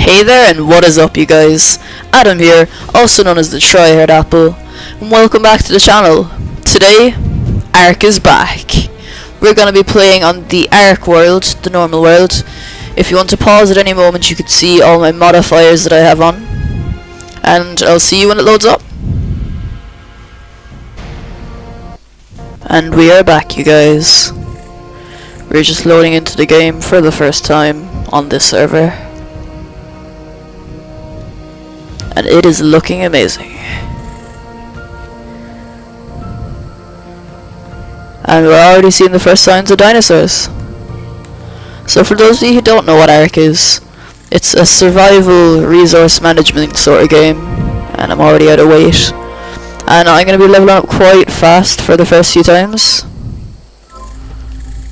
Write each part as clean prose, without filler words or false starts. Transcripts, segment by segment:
Hey there, and what is up, you guys? Adam here, also known as the Tryhard Apple, and welcome back to the channel. Today, Ark is back. We're gonna be playing on the Ark world, the normal world. If you want to pause at any moment, you can see all my modifiers that I have on, and I'll see you when it loads up. And we are back, you guys. We're just loading into the game for the first time on this server. And it is looking amazing. And we're already seeing the first signs of dinosaurs. So for those of you who don't know what Ark is, it's a survival resource management sort of game. And I'm already out of weight. And I'm going to be leveling up quite fast for the first few times.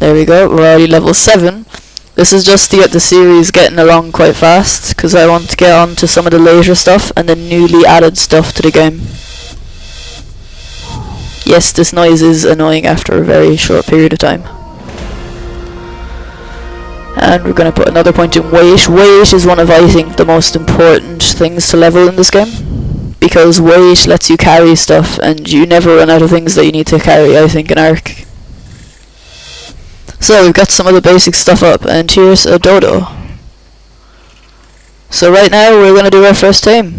There we go, we're already level 7. This is just to get the series getting along quite fast, because I want to get on to some of the later stuff and the newly added stuff to the game. Yes, this noise is annoying after a very short period of time. And we're going to put another point in weight. Weight is one of, I think, the most important things to level in this game, because weight lets you carry stuff and you never run out of things that you need to carry, I think, in Ark. So we've got some of the basic stuff up, and here's a dodo. So right now we're going to do our first tame.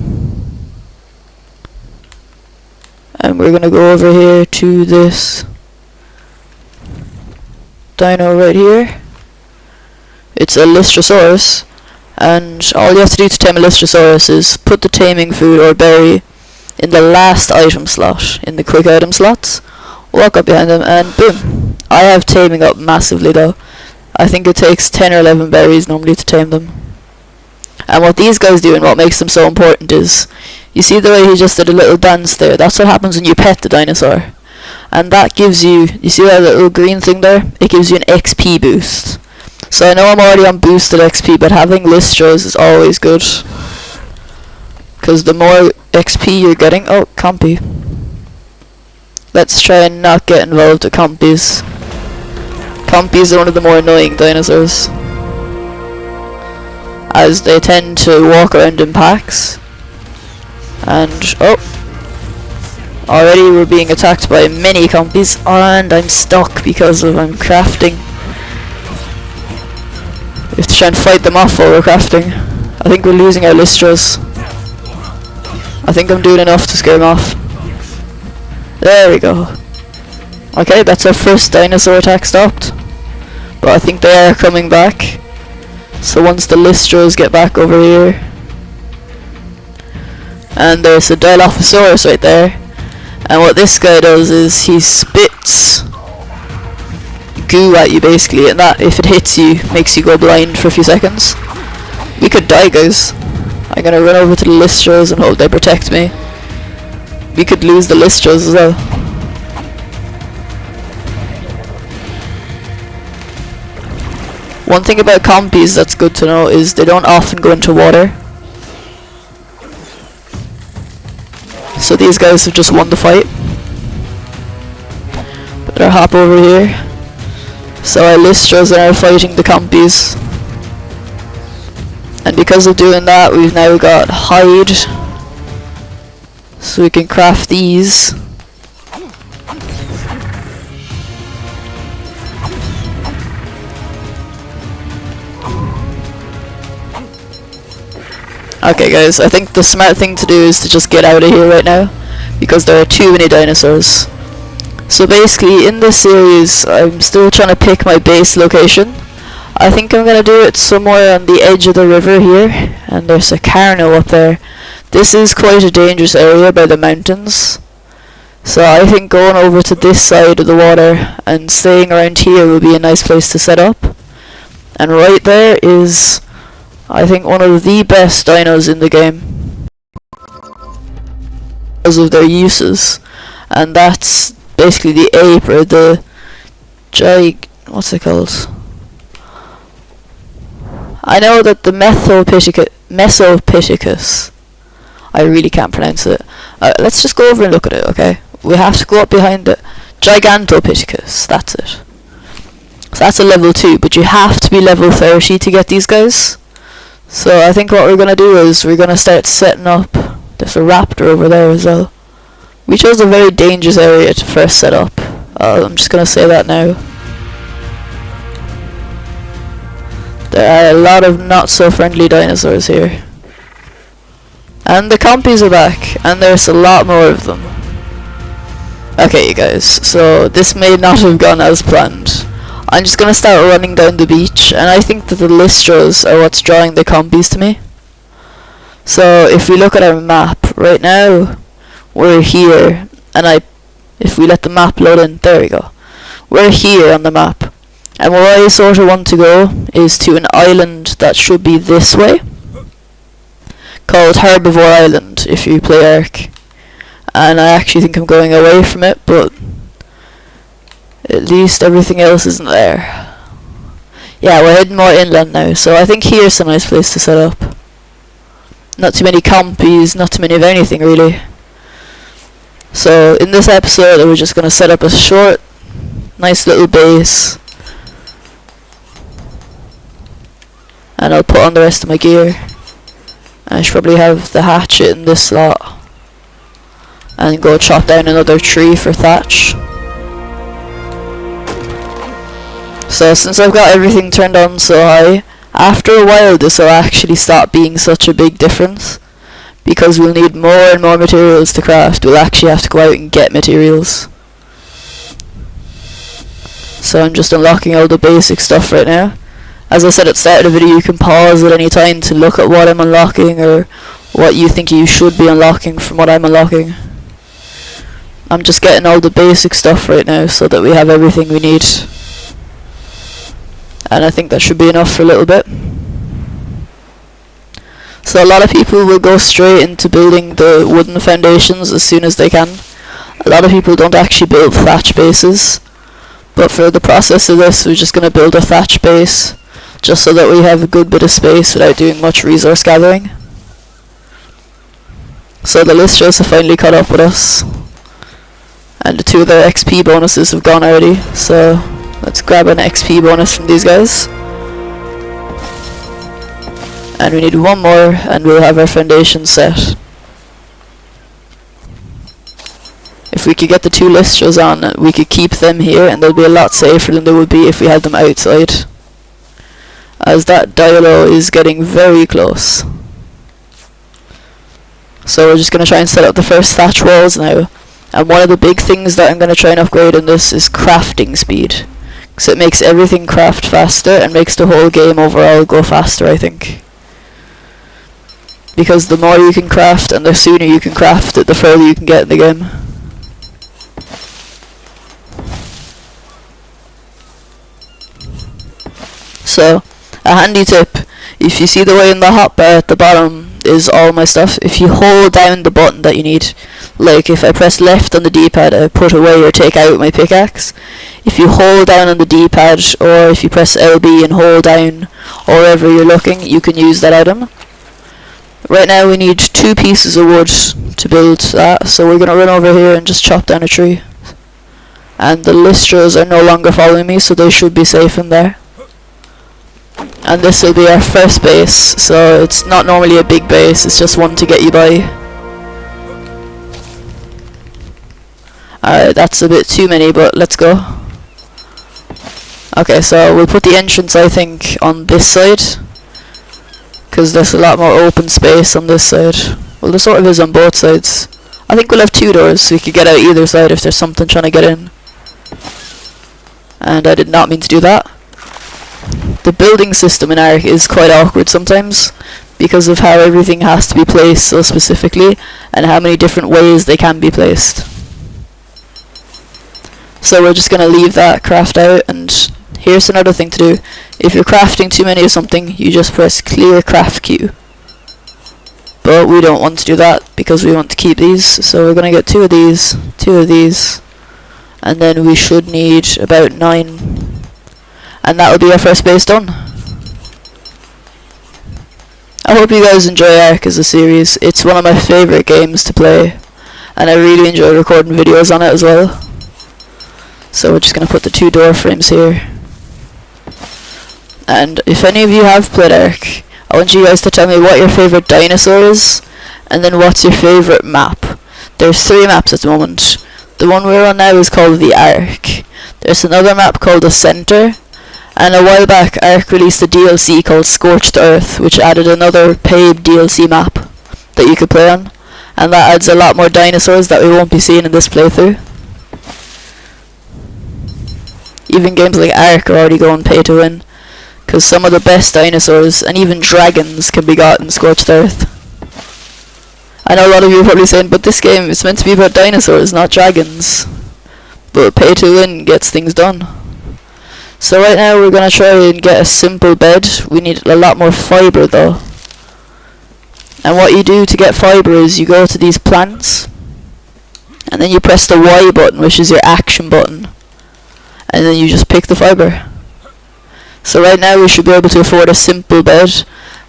And we're going to go over here to this dino right here. It's a Lystrosaurus, and all you have to do to tame a Lystrosaurus is put the taming food or berry in the last item slot, in the quick item slots, walk up behind them, and boom. I have taming up massively though. I think it takes 10 or 11 berries normally to tame them. And what these guys do and what makes them so important is, you see the way he just did a little dance there? That's what happens when you pet the dinosaur. And that gives you see that little green thing there? It gives you an XP boost. So I know I'm already on boosted XP, but having Lystros is always good. Because the more XP you're getting... Oh, Compy. Let's try and not get involved with Compys. Compys are one of the more annoying dinosaurs, as they tend to walk around in packs. And oh, already we're being attacked by many Compys, and I'm stuck because of I'm crafting. We have to try and fight them off while we're crafting. I think we're losing our Lystros. I think I'm doing enough to scare them off. There we go. Okay, that's our first dinosaur attack stopped. But I think they are coming back. So once the Lystros get back over here. And there's a Dilophosaurus right there. And what this guy does is he spits goo at you basically, and that, if it hits you, makes you go blind for a few seconds. We could die, guys. I'm gonna run over to the Lystros and hope they protect me. We could lose the Lystros as well. One thing about Compys that's good to know is they don't often go into water. So these guys have just won the fight. Better hop over here. So our Lystros are fighting the Compys. And because of doing that, we've now got hide. So we can craft these. Okay guys, I think the smart thing to do is to just get out of here right now, because there are too many dinosaurs. So basically in this series I'm still trying to pick my base location. I think I'm gonna do it somewhere on the edge of the river here, and there's a Carno up there. This is quite a dangerous area by the mountains. So I think going over to this side of the water and staying around here will be a nice place to set up. And right there is, I think, one of the best dinos in the game because of their uses, and that's basically the ape, or the what's it called? I know that the Mesopithecus, I really can't pronounce it. Let's just go over and look at it, okay? We have to go up behind it. Gigantopithecus, that's it. So that's a level 2, but you have to be level 30 to get these guys. So I think what we're gonna do is we're gonna start setting up. There's a raptor over there as well. We chose a very dangerous area to first set up. I'm just gonna say that now. There are a lot of not so friendly dinosaurs here. And the Compys are back, and there's a lot more of them. Okay, you guys, so this may not have gone as planned. I'm just gonna start running down the beach, and I think that the listros are what's drawing the Compys to me. So if we look at our map right now, we're here, and if we let the map load in, there we go. We're here on the map, and where I sort of want to go is to an island that should be this way, called Herbivore Island, if you play Ark. And I actually think I'm going away from it, but at least everything else isn't there. Yeah, we're heading more inland now, so I think here's a nice place to set up. Not too many Compys, not too many of anything really. So in this episode we're just going to set up a short, nice little base. And I'll put on the rest of my gear. And I should probably have the hatchet in this slot. And go chop down another tree for thatch. So since I've got everything turned on so high, after a while this will actually stop being such a big difference, because we'll need more and more materials to craft. We'll actually have to go out and get materials. So I'm just unlocking all the basic stuff right now. As I said at the start of the video, you can pause at any time to look at what I'm unlocking or what you think you should be unlocking from what I'm unlocking. I'm just getting all the basic stuff right now so that we have everything we need. And I think that should be enough for a little bit. So a lot of people will go straight into building the wooden foundations as soon as they can. A lot of people don't actually build thatch bases. But for the process of this, we're just going to build a thatch base, just so that we have a good bit of space without doing much resource gathering. So the listros have finally caught up with us. And the 2 of their XP bonuses have gone already, so let's grab an XP bonus from these guys. And we need one more and we'll have our foundation set. If we could get the 2 listros on, we could keep them here and they'll be a lot safer than they would be if we had them outside. As that dilo is getting very close. So we're just going to try and set up the first thatch walls now. And one of the big things that I'm going to try and upgrade in this is crafting speed. Because it makes everything craft faster and makes the whole game overall go faster, I think. Because the more you can craft and the sooner you can craft it, the further you can get in the game. So, a handy tip, if you see the way in the hotbar at the bottom is all my stuff, if you hold down the button that you need, like if I press left on the D-pad I put away or take out my pickaxe, if you hold down on the D-pad or if you press LB and hold down or wherever you're looking, you can use that item. Right now we need 2 pieces of wood to build that, so we're going to run over here and just chop down a tree. And the listros are no longer following me, so they should be safe in there. And this will be our first base, so it's not normally a big base, it's just one to get you by. Alright, that's a bit too many, but let's go. Okay, so we'll put the entrance, I think, on this side, because there's a lot more open space on this side. Well, there sort of is on both sides. I think we'll have 2 doors, so we could get out either side if there's something trying to get in. And I did not mean to do that. The building system in Ark is quite awkward sometimes, because of how everything has to be placed so specifically, and how many different ways they can be placed. So we're just going to leave that craft out, and here's another thing to do. If you're crafting too many of something, you just press clear craft queue. But we don't want to do that, because we want to keep these, so we're going to get 2 of these, 2 of these, and then we should need about 9. And that will be our first base done. I hope you guys enjoy Ark as a series. It's one of my favourite games to play, and I really enjoy recording videos on it as well. So we're just going to put the 2 door frames here. And if any of you have played Ark, I want you guys to tell me what your favourite dinosaur is, and then what's your favourite map. There's 3 maps at the moment. The one we're on now is called the Ark. There's another map called the Centre, and a while back Ark released a DLC called Scorched Earth, which added another paid DLC map that you could play on, and that adds a lot more dinosaurs that we won't be seeing in this playthrough. Even games like Ark are already going pay to win, because some of the best dinosaurs, and even dragons, can be got in Scorched Earth. I know a lot of you are probably saying, but this game is meant to be about dinosaurs, not dragons. But pay to win gets things done. So right now we're going to try and get a simple bed. We need a lot more fibre though. And what you do to get fibre is you go to these plants, and then you press the Y button, which is your action button. And then you just pick the fibre. So right now we should be able to afford a simple bed,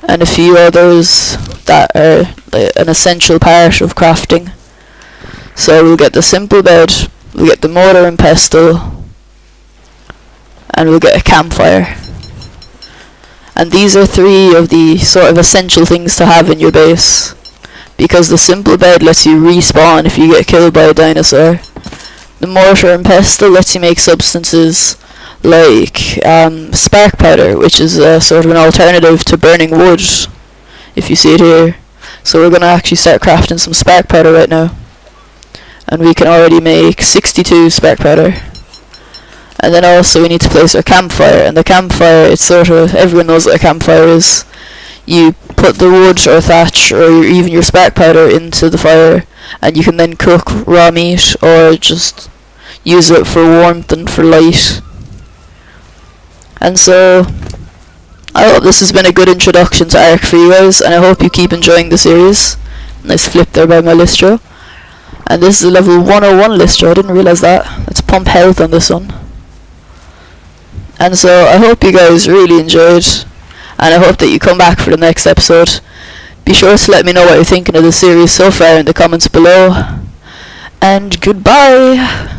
and a few others that are an essential part of crafting. So we'll get the simple bed, we'll get the mortar and pestle, and we'll get a campfire. And these are 3 of the sort of essential things to have in your base, because the simple bed lets you respawn if you get killed by a dinosaur. The mortar and pestle lets you make substances like spark powder, which is a sort of an alternative to burning wood, if you see it here. So we're going to actually start crafting some spark powder right now, and we can already make 62 spark powder. And then also we need to place our campfire, and the campfire, it's sort of, everyone knows what a campfire is. You put the wood or thatch or even your spark powder into the fire, and you can then cook raw meat or just use it for warmth and for light. And so I hope this has been a good introduction to Ark for you guys, and I hope you keep enjoying the series. Nice flip there by my Listro. And this is a level 101 Listro, I didn't realise that. Let's pump health on this one. And so I hope you guys really enjoyed, and I hope that you come back for the next episode. Be sure to let me know what you're thinking of the series so far in the comments below. And goodbye!